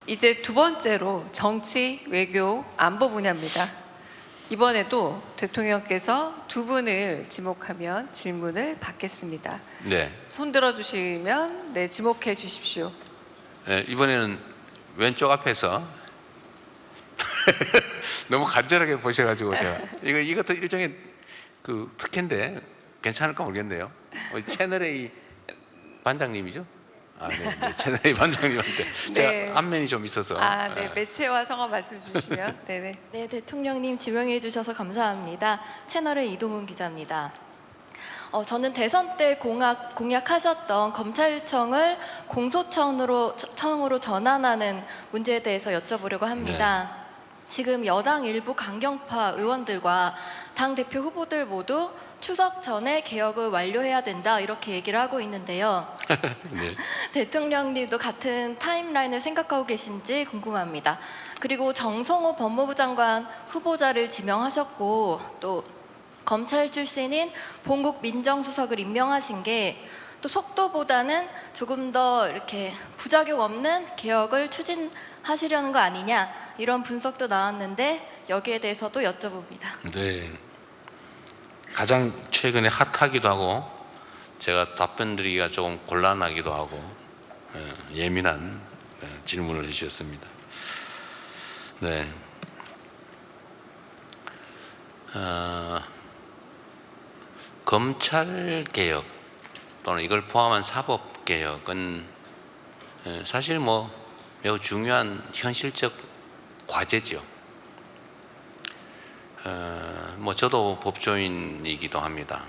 이제 두 번째로 정치, 외교, 안보 분야입니다. 이번에도 대통령께서 두 분을 지목하면 질문을 받겠습니다. 네. 손 들어주시면 네, 지목해 주십시오. 네, 이번에는 왼쪽 앞에서 너무 간절하게 보셔가지고 제가 이것도 일종의 그 특혜인데 괜찮을까 모르겠네요. 채널 A 반장님이죠? 아, 네. 채널 A 반장님한테 네. 제가 안면이 좀 있어서. 네, 매체와 성함 말씀 주시면 네네. 네, 대통령님 지명해 주셔서 감사합니다. 채널의 이동훈 기자입니다. 저는 대선 때 공약하셨던 검찰청을 공소청으로 전환하는 문제에 대해서 여쭤보려고 합니다. 네. 지금 여당 일부 강경파 의원들과 당대표 후보들 모두 추석 전에 개혁을 완료해야 된다 이렇게 얘기를 하고 있는데요. 네. 대통령님도 같은 타임라인을 생각하고 계신지 궁금합니다. 그리고 정성호 법무부 장관 후보자를 지명하셨고 또 검찰 출신인 봉국 민정수석을 임명하신 게 또 속도보다는 조금 더 이렇게 부작용 없는 개혁을 추진하시려는 거 아니냐 이런 분석도 나왔는데 여기에 대해서도 여쭤봅니다. 네. 가장 최근에 핫하기도 하고 제가 답변 드리기가 조금 곤란하기도 하고 예민한 질문을 해주셨습니다. 네. 검찰 개혁 또는 이걸 포함한 사법 개혁은 사실 뭐 매우 중요한 현실적 과제죠. 뭐 저도 법조인이기도 합니다.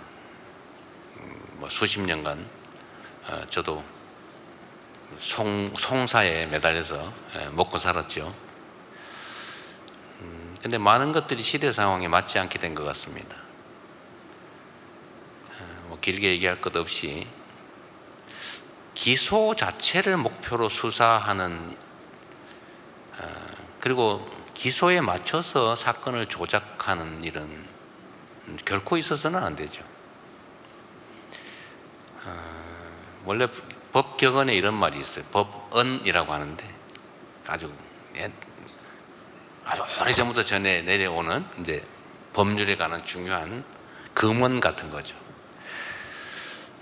뭐 수십 년간 저도 송사에 매달려서 먹고 살았죠. 근데 많은 것들이 시대 상황에 맞지 않게 된 것 같습니다. 뭐 길게 얘기할 것 없이 기소 자체를 목표로 수사하는 그리고 기소에 맞춰서 사건을 조작하는 일은 결코 있어서는 안 되죠. 원래 법격언에 이런 말이 있어요. 법언이라고 하는데 아주 오래전부터 전해 내려오는 이제 법률에 관한 중요한 금원 같은 거죠.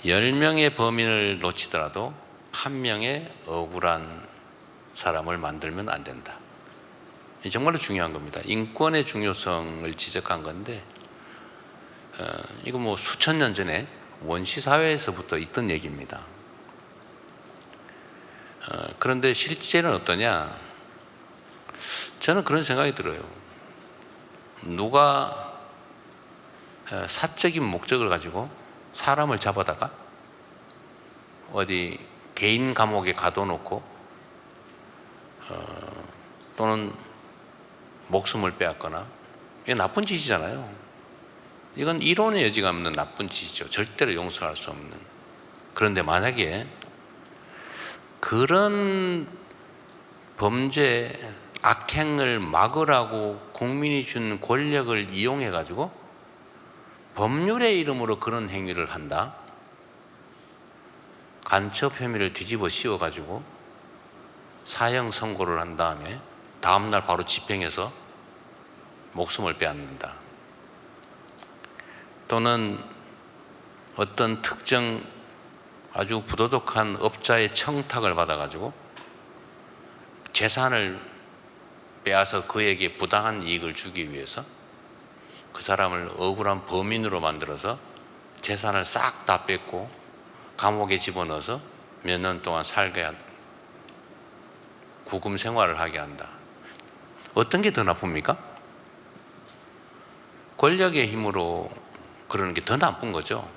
10명의 범인을 놓치더라도 1명의 억울한 사람을 만들면 안 된다. 정말로 중요한 겁니다. 인권의 중요성을 지적한 건데 이거 뭐 수천 년 전에 원시 사회에서부터 있던 얘기입니다. 그런데 실제는 어떠냐? 저는 그런 생각이 들어요. 누가 사적인 목적을 가지고 사람을 잡아다가 어디 개인 감옥에 가둬놓고 또는 목숨을 빼앗거나 이건 나쁜 짓이잖아요. 이건 이론의 여지가 없는 나쁜 짓이죠. 절대로 용서할 수 없는. 그런데 만약에 그런 범죄 악행을 막으라고 국민이 준 권력을 이용해 가지고 법률의 이름으로 그런 행위를 한다. 간첩 혐의를 뒤집어 씌워 가지고 사형 선고를 한 다음에 다음날 바로 집행해서 목숨을 빼앗는다. 또는 어떤 특정 아주 부도덕한 업자의 청탁을 받아가지고 재산을 빼앗아 그에게 부당한 이익을 주기 위해서 그 사람을 억울한 범인으로 만들어서 재산을 싹 다 뺏고 감옥에 집어넣어서 몇 년 동안 살게 한 구금 생활을 하게 한다. 어떤 게 더 나쁩니까? 권력의 힘으로 그러는 게 더 나쁜 거죠.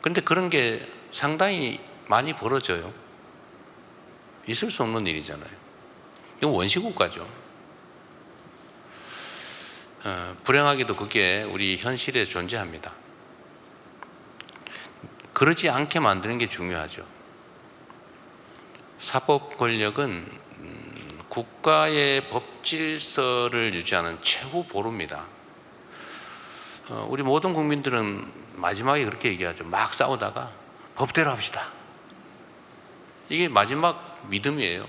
그런데 그런 게 상당히 많이 벌어져요. 있을 수 없는 일이잖아요. 이건 원시국가죠. 불행하게도 그게 우리 현실에 존재합니다. 그러지 않게 만드는 게 중요하죠. 사법 권력은 국가의 법 질서를 유지하는 최후 보루입니다. 우리 모든 국민들은 마지막에 그렇게 얘기하죠. 막 싸우다가 법대로 합시다. 이게 마지막 믿음이에요.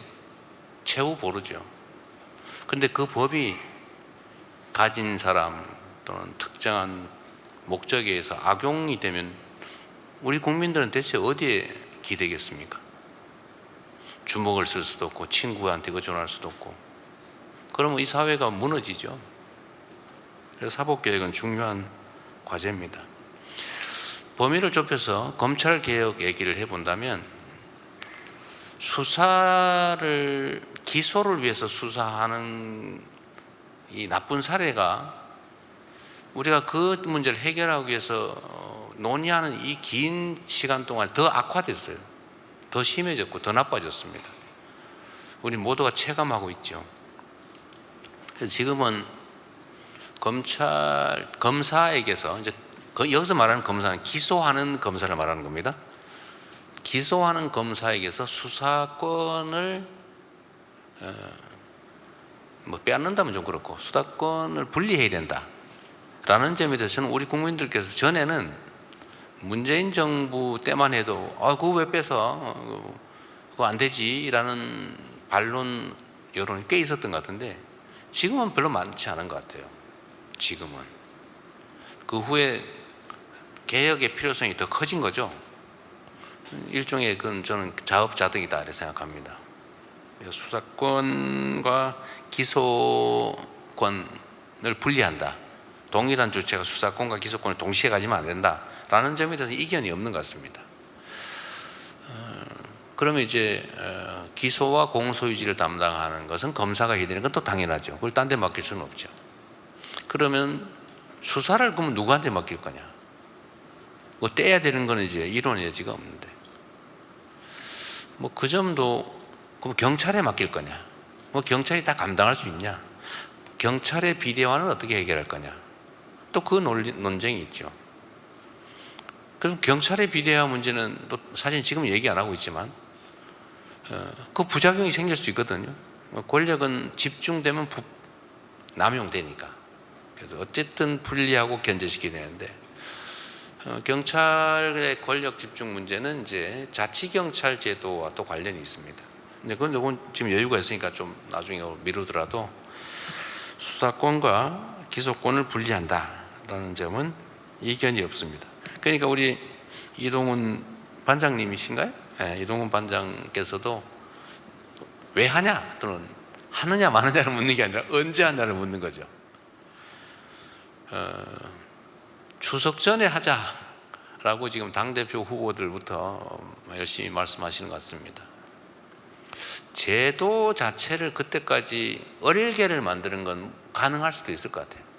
최후 보루죠. 그런데 그 법이 가진 사람 또는 특정한 목적에 의해서 악용이 되면 우리 국민들은 대체 어디에 기대겠습니까? 주먹을 쓸 수도 없고 친구한테 의존할 수도 없고, 그러면 이 사회가 무너지죠. 그래서 사법개혁은 중요한 과제입니다. 범위를 좁혀서 검찰개혁 얘기를 해본다면, 기소를 위해서 수사하는 이 나쁜 사례가 우리가 그 문제를 해결하기 위해서 논의하는 이 긴 시간 동안 더 악화됐어요. 더 심해졌고 더 나빠졌습니다. 우리 모두가 체감하고 있죠. 그래서 지금은 검사에게서, 이제 여기서 말하는 검사는 기소하는 검사를 말하는 겁니다. 기소하는 검사에게서 수사권을 빼앗는다면 좀 그렇고 수사권을 분리해야 된다라는 점에 대해서는 우리 국민들께서 전에는 문재인 정부 때만 해도 그거 왜 뺏어? 그거 안 되지라는 반론 여론이 꽤 있었던 것 같은데, 지금은 별로 많지 않은 것 같아요. 지금은 그 후에 개혁의 필요성이 더 커진 거죠. 일종의 그건 저는 자업자득이다 이렇게 생각합니다. 수사권과 기소권을 분리한다. 동일한 주체가 수사권과 기소권을 동시에 가지면 안 된다라는 점에 대해서 이견이 없는 것 같습니다. 그러면 이제 기소와 공소유지를 담당하는 것은 검사가 해야 되는 건 또 당연하죠. 그걸 딴 데 맡길 수는 없죠. 그러면 수사를 그러면 누구한테 맡길 거냐? 뭐 떼야 되는 거는 이제 이론의 여지가 없는데, 뭐 그 점도 그럼 경찰에 맡길 거냐? 뭐 경찰이 다 감당할 수 있냐? 경찰의 비대화는 어떻게 해결할 거냐? 또 그 논쟁이 있죠. 그럼 경찰의 비대화 문제는 또 사실 지금 얘기 안 하고 있지만 그 부작용이 생길 수 있거든요. 권력은 집중되면 남용되니까. 그래서 어쨌든 분리하고 견제시켜야 되는데, 경찰의 권력 집중 문제는 이제 자치경찰 제도와 또 관련이 있습니다. 근데 그건 지금 여유가 있으니까 좀 나중에 미루더라도 수사권과 기소권을 분리한다라는 점은 이견이 없습니다. 그러니까 우리 이동훈 반장님이신가요? 네, 이동훈 반장께서도 왜 하냐 또는 하느냐 마느냐를 묻는 게 아니라 언제 하냐를 묻는 거죠. 추석 전에 하자라고 지금 당대표 후보들부터 열심히 말씀하시는 것 같습니다. 제도 자체를 그때까지 어릴게를 만드는 건 가능할 수도 있을 것 같아요.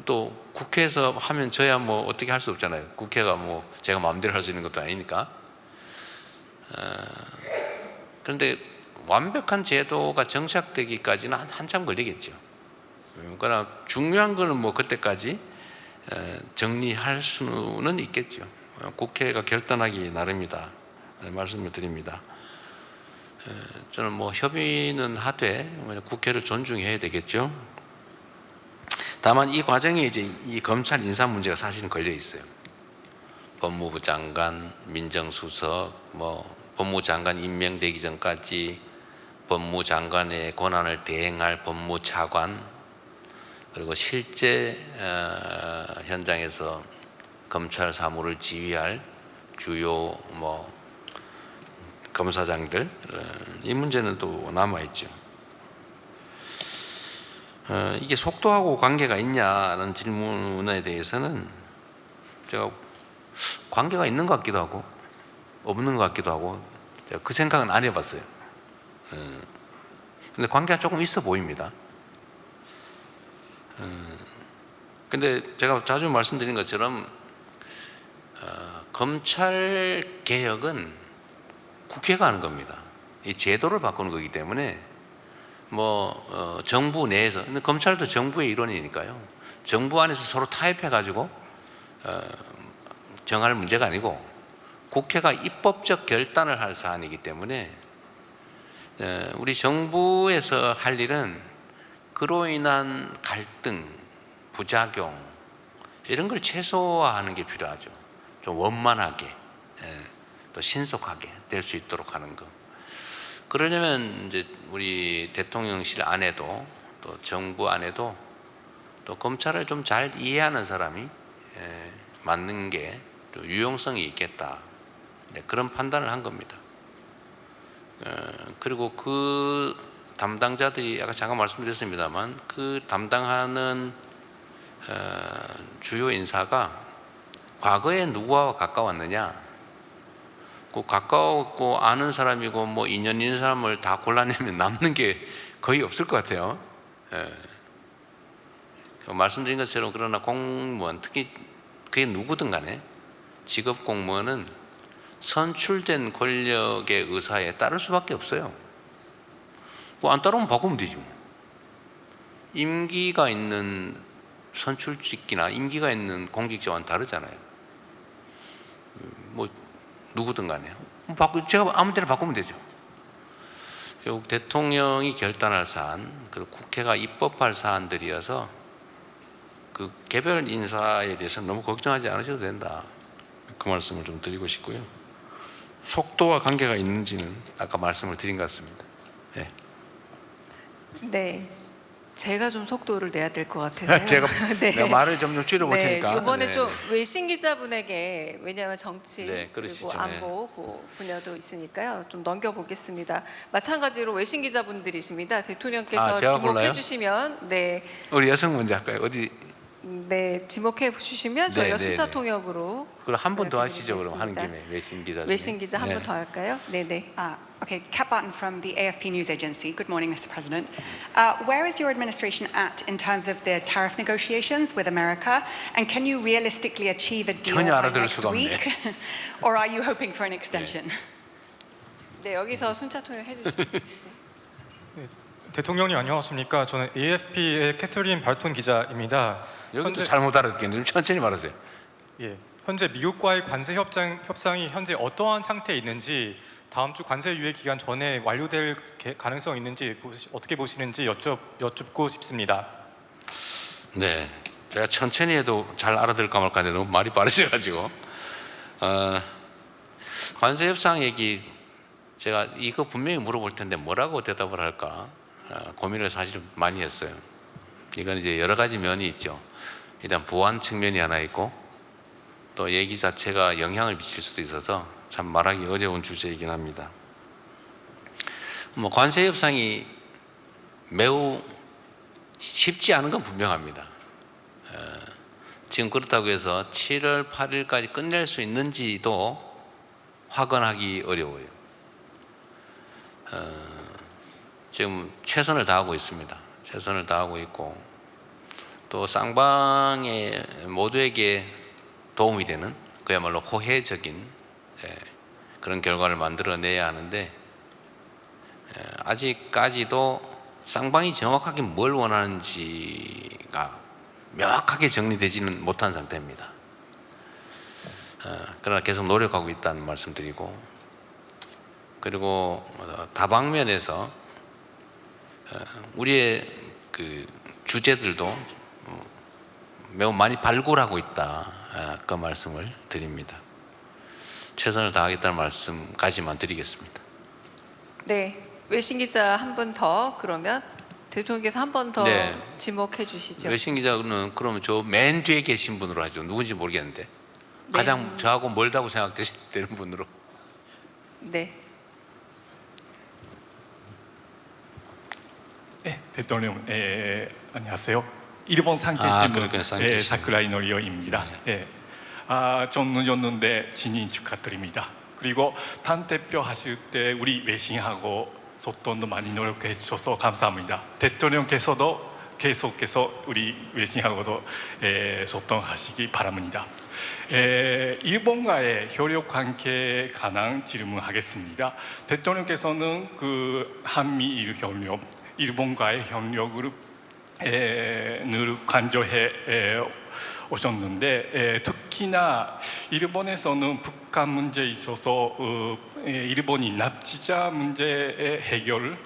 또 국회에서 하면 저야 뭐 어떻게 할 수 없잖아요. 국회가 뭐 제가 마음대로 할 수 있는 것도 아니니까. 그런데 완벽한 제도가 정착되기까지는 한참 걸리겠죠. 그러나 중요한 거는 뭐 그때까지 정리할 수는 있겠죠. 국회가 결단하기 나름이다 말씀을 드립니다. 저는 뭐 협의는 하되 국회를 존중해야 되겠죠. 다만 이 과정에 이제 이 검찰 인사 문제가 사실은 걸려 있어요. 법무부 장관, 민정수석, 뭐 법무장관 임명되기 전까지 법무장관의 권한을 대행할 법무차관, 그리고 실제 현장에서 검찰 사무를 지휘할 주요 뭐 검사장들, 이 문제는 또 남아 있죠. 이게 속도하고 관계가 있냐는 질문에 대해서는 제가 관계가 있는 것 같기도 하고 없는 것 같기도 하고 제가 그 생각은 안 해봤어요. 근데 관계가 조금 있어 보입니다. 근데 제가 자주 말씀드린 것처럼 검찰 개혁은 국회가 하는 겁니다. 이 제도를 바꾸는 거기 때문에 정부 내에서, 근데 검찰도 정부의 일원이니까요. 정부 안에서 서로 타협해 가지고 정할 문제가 아니고 국회가 입법적 결단을 할 사안이기 때문에 우리 정부에서 할 일은 그로 인한 갈등, 부작용 이런 걸 최소화하는 게 필요하죠. 좀 원만하게 또 신속하게 될 수 있도록 하는 거. 그러려면 이제 우리 대통령실 안에도 또 정부 안에도 또 검찰을 좀 잘 이해하는 사람이 맞는 게 좀 유용성이 있겠다. 네, 그런 판단을 한 겁니다. 그리고 그 담당자들이 아까 잠깐 말씀드렸습니다만 그 담당하는 주요 인사가 과거에 누구와 가까웠느냐, 그 가까웠고 아는 사람이고 뭐 인연 있는 사람을 다 골라내면 남는 게 거의 없을 것 같아요. 말씀드린 것처럼 그러나 공무원, 특히 그게 누구든 간에 직업 공무원은 선출된 권력의 의사에 따를 수밖에 없어요. 안 따르면 바꾸면 되지 뭐. 임기가 있는 선출직이나 임기가 있는 공직자와는 다르잖아요. 뭐 누구든 간에 제가 아무 데나 바꾸면 되죠. 결국 대통령이 결단할 사안, 그리고 국회가 입법할 사안들이어서 그 개별 인사에 대해서는 너무 걱정하지 않으셔도 된다. 그 말씀을 좀 드리고 싶고요. 속도와 관계가 있는지는 아까 말씀을 드린 것 같습니다. 네. 네. 제가 좀 속도를 내야 될 것 같아서요. 내가 말을 좀 줄여볼 테니까. 이번에 좀 외신 기자분에게, 왜냐하면 정치 그러시죠. 그리고 안보 분야도 있으니까요. 좀 넘겨보겠습니다. 마찬가지로 외신 기자분들이십니다. 대통령께서 제가 지목해 골라요? 주시면 우리 여성 먼저 할까요? 어디? 네, 지목해 주시면 저희가 네, 순차 네. 통역으로 그럼 한 분 더 하시죠. 그럼 하는 드리겠습니다. 김에 외신 기자. 외신 기자 한 분 더 할까요? 네, 네. Okay, Kat Barton from the AFP News Agency. Good morning, Mr. President. Where is your administration at in terms of the tariff negotiations with America? And can you realistically achieve a deal 전혀 by 알아들을 next 수가 없네. week? Or are you hoping for an extension? 네, 여기서 순차 통역 해주시면. 대통령님 안녕하십니까? 저는 AFP의 캐터린 발톤 기자입니다. 여기도 잘못 알아듣겠는데 좀 천천히 말하세요. 예, 현재 미국과의 관세 협상이 현재 어떠한 상태에 있는지, 다음 주 관세 유예 기간 전에 완료될 가능성이 있는지 어떻게 보시는지 여쭙고 싶습니다. 네, 제가 천천히 해도 잘 알아들을까 말까 하는데 너무 말이 빠르셔가지고 관세 협상 얘기 제가 이거 분명히 물어볼 텐데 뭐라고 대답을 할까 고민을 사실 많이 했어요. 이건 이제 여러 가지 면이 있죠. 일단 보안 측면이 하나 있고 또 얘기 자체가 영향을 미칠 수도 있어서 참 말하기 어려운 주제이긴 합니다. 뭐 관세 협상이 매우 쉽지 않은 건 분명합니다. 지금 그렇다고 해서 7월 8일까지 끝낼 수 있는지도 확언하기 어려워요. 지금 최선을 다하고 있습니다. 최선을 다하고 있고 또 쌍방의 모두에게 도움이 되는 그야말로 호혜적인 그런 결과를 만들어내야 하는데 아직까지도 쌍방이 정확하게 뭘 원하는지가 명확하게 정리되지는 못한 상태입니다. 그러나 계속 노력하고 있다는 말씀드리고, 그리고 다방면에서 우리의 그 주제들도 매우 많이 발굴하고 있다, 그 말씀을 드립니다. 최선을 다하겠다는 말씀까지만 드리겠습니다. 네, 외신 기자 한 분 더, 그러면 대통령께서 한 번 더 네. 지목해 주시죠. 외신 기자는 그러면 저 맨 뒤에 계신 분으로 하죠. 누군지 모르겠는데 가장 저하고 멀다고 생각되는 분으로. 네. 네, 대통령, 안녕하세요. 일본 그렇군요. 산케신문 산케신문. 사쿠라이 노리오입니다. 좀 늦었는데 진인 축하드립니다. 그리고 당 대표 하실 때 우리 외신하고 소통도 많이 노력해 주셔서 감사합니다. 대통령께서도 계속해서 우리 외신하고도 소통하시기 바랍니다. 일본과의 협력 관계에 관한 질문하겠습니다. 대통령께서는 그 한미일 협력, 일본과의 협력을 늘 강조해 오셨는데 특히나 일본에서는 북한 문제에 있어서 일본이 납치자 문제의 해결을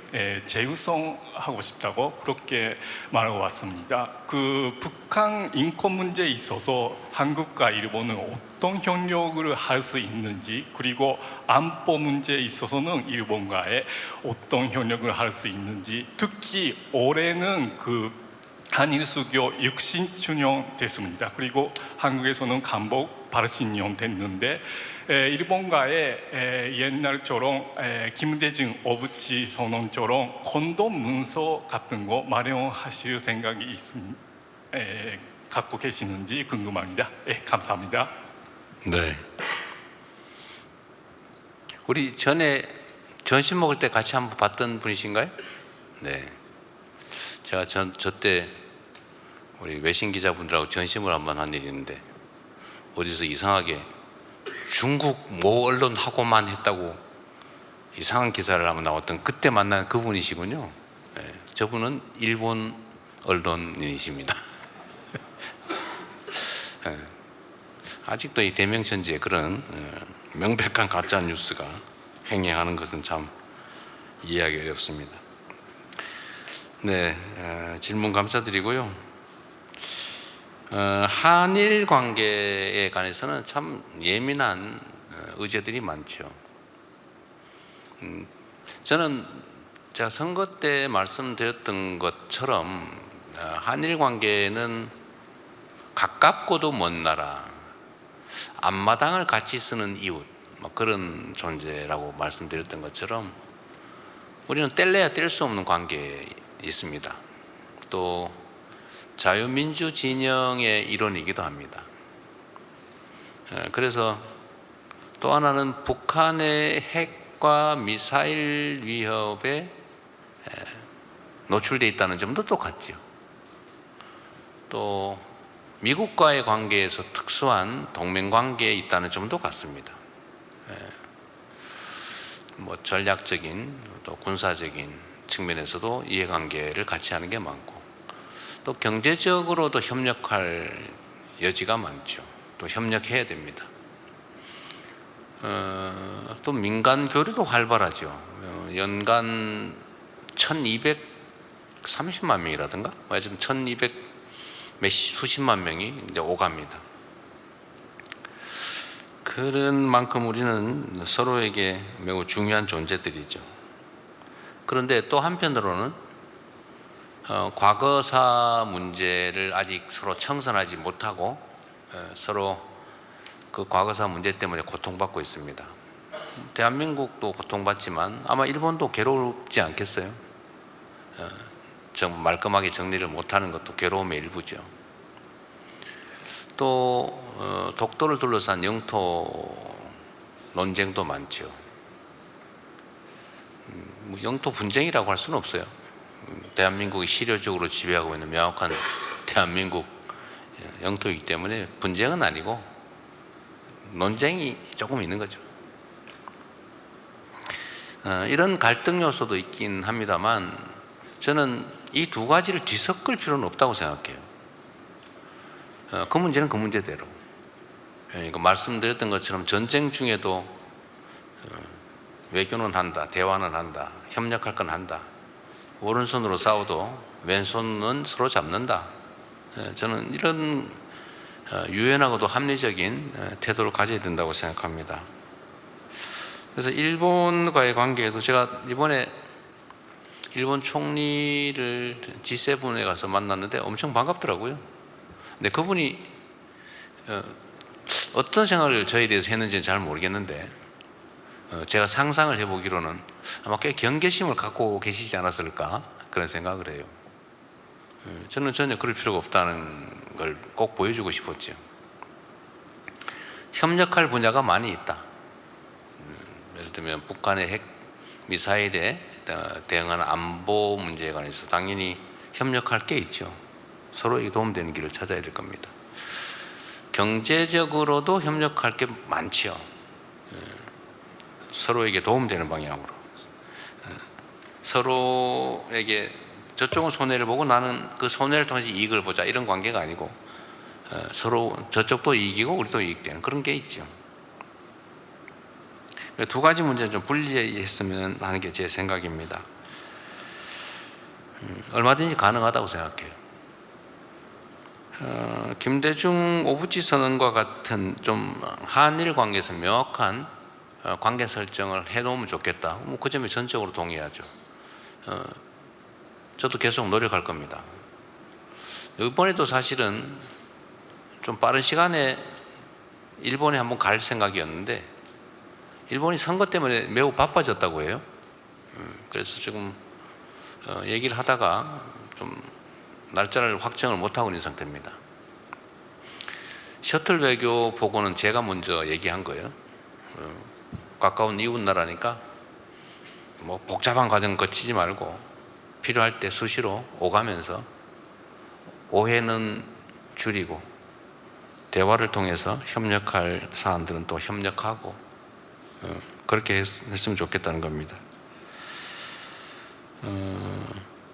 재우선하고 싶다고 그렇게 말하고 왔습니다. 그 북한 인권 문제에 있어서 한국과 일본은 어떤 협력을 할 수 있는지, 그리고 안보 문제에 있어서는 일본과의 어떤 협력을 할 수 있는지, 특히 올해는 그 한일 수교 60주년 됐습니다. 그리고 한국에서는 간복 80년 됐는데 일본과의 옛날처럼 김대중 오부치 선언처럼 건동 문서 같은 거 마련하실 생각이 갖고 계시는지 궁금합니다. 감사합니다. 네. 우리 전에 점심 먹을 때 같이 한번 봤던 분이신가요? 네. 제가 저 때 우리 외신 기자분들하고 점심을 한번 한 일이 있는데 어디서 이상하게 중국 모 언론하고만 했다고 이상한 기사를 한번 나왔던 그때 만난 그분이시군요. 네. 저분은 일본 언론인이십니다. 네. 아직도 이 대명천지에 그런 명백한 가짜 뉴스가 행행하는 것은 참 이해하기 어렵습니다. 네, 질문 감사드리고요. 한일 관계에 관해서는 참 예민한 의제들이 많죠. 저는 제가 선거 때 말씀드렸던 것처럼 한일 관계는 가깝고도 먼 나라, 앞마당을 같이 쓰는 이웃, 뭐 그런 존재라고 말씀드렸던 것처럼 우리는 뗄래야 뗄 수 없는 관계에 있습니다. 또 자유민주 진영의 일원이기도 합니다. 그래서 또 하나는 북한의 핵과 미사일 위협에 노출되어 있다는 점도 똑같죠. 또 미국과의 관계에서 특수한 동맹관계에 있다는 점도 같습니다. 뭐 전략적인 또 군사적인 측면에서도 이해관계를 같이 하는 게 많고, 또 경제적으로도 협력할 여지가 많죠. 또 협력해야 됩니다. 또 민간 교류도 활발하죠. 연간 1230만 명이라든가, 지금 1200 수십만 명이 이제 오갑니다. 그런 만큼 우리는 서로에게 매우 중요한 존재들이죠. 그런데 또 한편으로는 과거사 문제를 아직 서로 청산하지 못하고 서로 그 과거사 문제 때문에 고통받고 있습니다. 대한민국도 고통받지만 아마 일본도 괴롭지 않겠어요? 좀 말끔하게 정리를 못하는 것도 괴로움의 일부죠. 또 독도를 둘러싼 영토 논쟁도 많죠. 영토 분쟁이라고 할 수는 없어요. 대한민국이 실효적으로 지배하고 있는 명확한 대한민국 영토이기 때문에 분쟁은 아니고 논쟁이 조금 있는 거죠. 이런 갈등 요소도 있긴 합니다만 저는 이 두 가지를 뒤섞을 필요는 없다고 생각해요. 그 문제는 그 문제대로. 그러니까 말씀드렸던 것처럼 전쟁 중에도 외교는 한다, 대화는 한다, 협력할 건 한다. 오른손으로 싸워도 왼손은 서로 잡는다. 저는 이런 유연하고도 합리적인 태도를 가져야 된다고 생각합니다. 그래서 일본과의 관계에도 제가 이번에 일본 총리를 G7에 가서 만났는데 엄청 반갑더라고요. 근데 그분이 어떤 생각을 저에 대해서 했는지는 잘 모르겠는데 제가 상상을 해보기로는 아마 꽤 경계심을 갖고 계시지 않았을까 그런 생각을 해요. 저는 전혀 그럴 필요가 없다는 걸 꼭 보여주고 싶었죠. 협력할 분야가 많이 있다. 예를 들면 북한의 핵 미사일에 대응하는 안보 문제에 관해서 당연히 협력할 게 있죠. 서로에게 도움되는 길을 찾아야 될 겁니다. 경제적으로도 협력할 게 많죠. 서로에게 도움되는 방향으로. 서로에게 저쪽은 손해를 보고 나는 그 손해를 통해서 이익을 보자 이런 관계가 아니고 서로 저쪽도 이기고 우리도 이익되는 그런 게 있죠. 두 가지 문제는 좀 분리했으면 하는 게 제 생각입니다. 얼마든지 가능하다고 생각해요. 김대중 오부지 선언과 같은 좀 한일 관계에서 명확한 관계 설정을 해놓으면 좋겠다. 뭐 그 점에 전적으로 동의하죠. 저도 계속 노력할 겁니다. 이번에도 사실은 좀 빠른 시간에 일본에 한번 갈 생각이었는데 일본이 선거 때문에 매우 바빠졌다고 해요. 그래서 지금 얘기를 하다가 좀 날짜를 확정을 못하고 있는 상태입니다. 셔틀 외교 보고는 제가 먼저 얘기한 거예요. 가까운 이웃 나라니까 뭐 복잡한 과정 거치지 말고 필요할 때 수시로 오가면서 오해는 줄이고 대화를 통해서 협력할 사안들은 또 협력하고 그렇게 했으면 좋겠다는 겁니다.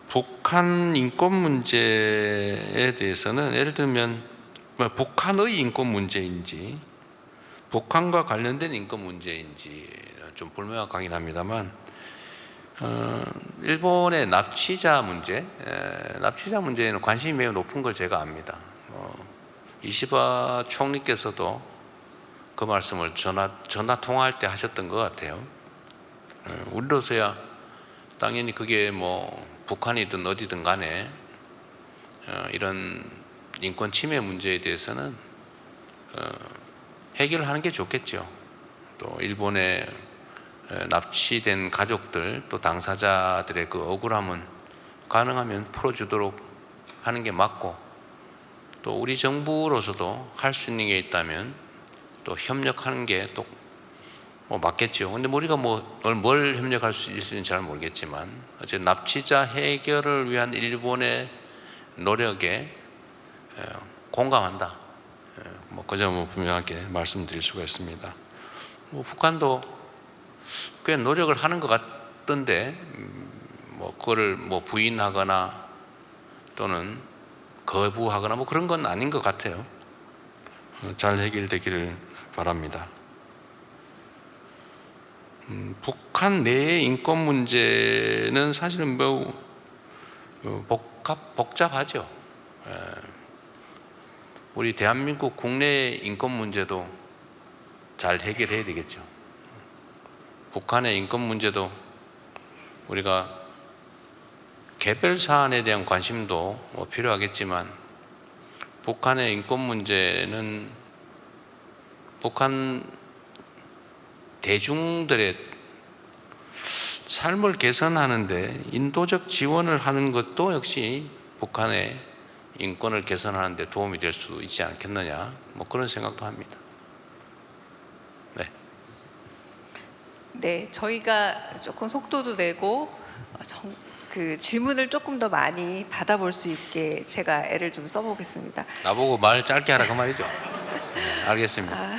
북한 인권 문제에 대해서는 예를 들면 북한의 인권 문제인지 북한과 관련된 인권 문제인지 좀 불명확하긴 합니다만 일본의 납치자 문제에는 관심이 매우 높은 걸 제가 압니다. 이시바 총리께서도 그 말씀을 전화 통화할 때 하셨던 것 같아요. 우리로서야 당연히 그게 뭐 북한이든 어디든 간에 이런 인권 침해 문제에 대해서는 해결하는 게 좋겠죠. 또 일본의 납치된 가족들 또 당사자들의 그 억울함은 가능하면 풀어주도록 하는 게 맞고 또 우리 정부로서도 할 수 있는 게 있다면 또 협력하는 게 또 맞겠죠. 근데 우리가 뭘 협력할 수 있을지는 잘 모르겠지만 어쨌든 납치자 해결을 위한 일본의 노력에 공감한다. 그 점은 분명하게 말씀드릴 수가 있습니다. 북한도 꽤 노력을 하는 것 같던데 그거를 부인하거나 또는 거부하거나 그런 건 아닌 것 같아요. 잘 해결되기를 바랍니다. 북한 내의 인권 문제는 사실은 매우 복잡하죠. 우리 대한민국 국내 인권 문제도 잘 해결해야 되겠죠. 북한의 인권 문제도 우리가 개별 사안에 대한 관심도 필요하겠지만 북한의 인권 문제는 북한 대중들의 삶을 개선하는데 인도적 지원을 하는 것도 역시 북한의 인권을 개선하는 데 도움이 될 수 있지 않겠느냐 그런 생각도 합니다. 네. 네, 저희가 조금 속도도 내고 그 질문을 조금 더 많이 받아볼 수 있게 제가 애를 좀 써보겠습니다. 나보고 말 짧게 하라 그 말이죠. 네, 알겠습니다.